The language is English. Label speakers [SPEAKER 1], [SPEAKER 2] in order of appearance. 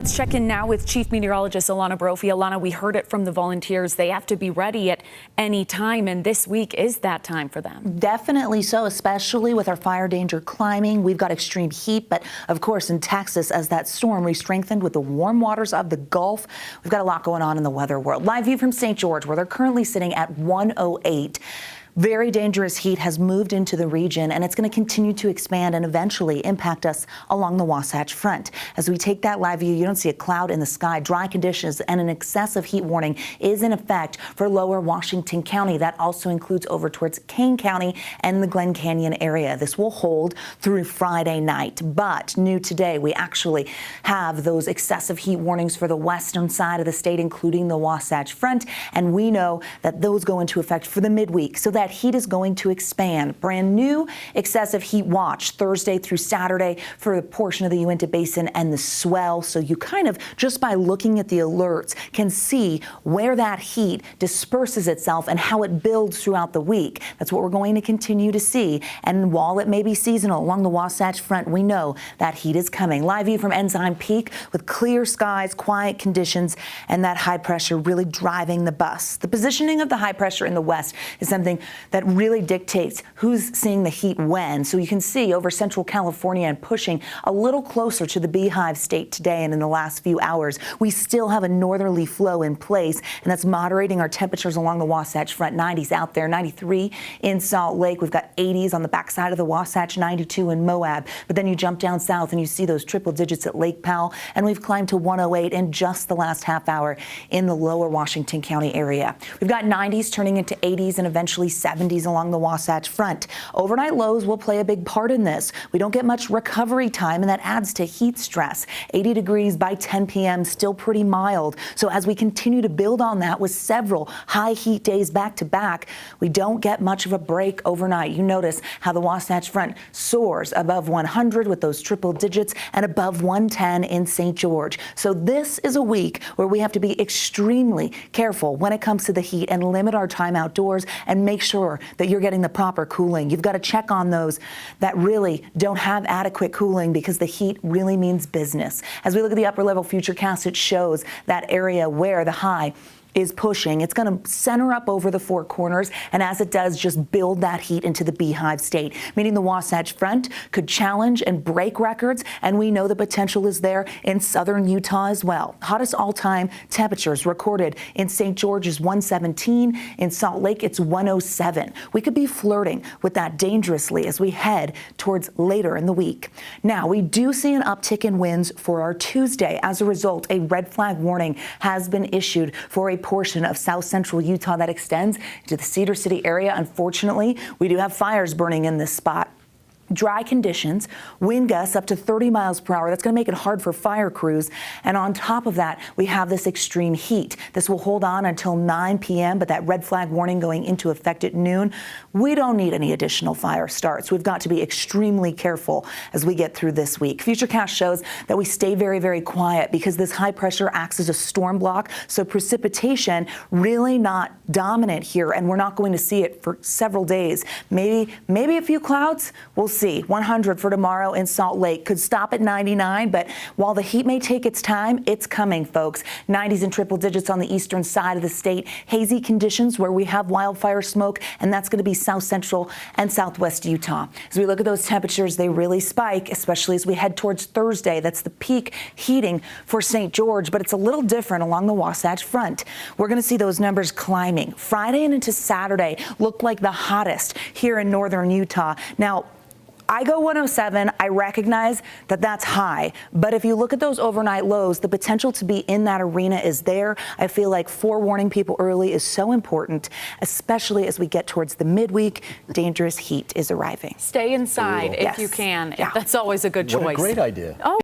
[SPEAKER 1] Let's check in now with Chief Meteorologist Alana Brophy. Alana, we heard it from the volunteers. They have to be ready at any time, and this week is that time for them.
[SPEAKER 2] Definitely so, especially with our fire danger climbing. We've got extreme heat, but of course in Texas, as that storm re-strengthened with the warm waters of the Gulf, we've got a lot going on in the weather world. Live view from St. George, where they're currently sitting at 108. Very dangerous heat has moved into the region, and it's going to continue to expand and eventually impact us along the Wasatch Front. As we take that live view, you don't see a cloud in the sky. Dry conditions and an excessive heat warning is in effect for lower Washington County. That also includes over towards Kane County and the Glen Canyon area. This will hold through Friday night. But new today, we actually have those excessive heat warnings for the western side of the state, including the Wasatch Front. And we know that those go into effect for the midweek. So that heat is going to expand. Brand new excessive heat watch Thursday through Saturday for a portion of the Uinta Basin and the swell. So you kind of, just by looking at the alerts, can see where that heat disperses itself and how it builds throughout the week. That's what we're going to continue to see. And while it may be seasonal along the Wasatch Front, we know that heat is coming. Live view from Ensign Peak with clear skies, quiet conditions, and that high pressure really driving the bus. The positioning of the high pressure in the west is something that really dictates who's seeing the heat when. So you can see over central California and pushing a little closer to the Beehive State today and in the last few hours. We still have a northerly flow in place, and that's moderating our temperatures along the Wasatch Front. 90s out there, 93 in Salt Lake. We've got 80s on the backside of the Wasatch, 92 in Moab. But then you jump down south and you see those triple digits at Lake Powell, and we've climbed to 108 in just the last half hour in the lower Washington County area. We've got 90s turning into 80s and eventually 70s along the Wasatch Front. Overnight lows will play a big part in this. We don't get much recovery time, and that adds to heat stress. 80 degrees by 10 p.m., still pretty mild. So as we continue to build on that with several high heat days back to back, we don't get much of a break overnight. You notice how the Wasatch Front soars above 100 with those triple digits and above 110 in St. George. So this is a week where we have to be extremely careful when it comes to the heat and limit our time outdoors and make sure that you're getting the proper cooling. You've got to check on those that really don't have adequate cooling, because the heat really means business. As we look at the upper level futurecast, it shows that area where the high is pushing. It's going to center up over the Four Corners, and as it does, just build that heat into the Beehive State, meaning the Wasatch Front could challenge and break records, and we know the potential is there in southern Utah as well. Hottest all-time temperatures recorded in St. George is 117. In Salt Lake, it's 107. We could be flirting with that dangerously as we head towards later in the week. Now, we do see an uptick in winds for our Tuesday. As a result, a red flag warning has been issued for a portion of south central Utah that extends to the Cedar City area. Unfortunately, we do have fires burning in this spot. Dry conditions, wind gusts up to 30 miles per hour. That's going to make it hard for fire crews. And on top of that, we have this extreme heat. This will hold on until 9 p.m., but that red flag warning going into effect at noon. We don't need any additional fire starts. We've got to be extremely careful as we get through this week. Futurecast shows that we stay very, very quiet because this high pressure acts as a storm block. So precipitation really not dominant here, and we're not going to see it for several days. Maybe a few clouds. We'll see. 100 for tomorrow in Salt Lake. Could stop at 99, but while the heat may take its time, it's coming, folks. 90s and triple digits on the eastern side of the state. Hazy conditions where we have wildfire smoke, and that's going to be south central and southwest Utah. As we look at those temperatures, they really spike, especially as we head towards Thursday. That's the peak heating for St. George, but it's a little different along the Wasatch Front. We're going to see those numbers climbing. Friday and into Saturday look like the hottest here in northern Utah. Now, I go 107. I recognize that that's high, but if you look at those overnight lows, the potential to be in that arena is there. I feel like forewarning people early is so important, especially as we get towards the midweek. Dangerous heat is arriving.
[SPEAKER 1] Stay inside if you can.
[SPEAKER 2] Yeah.
[SPEAKER 1] That's always a good choice.
[SPEAKER 3] What a great idea.
[SPEAKER 1] Oh.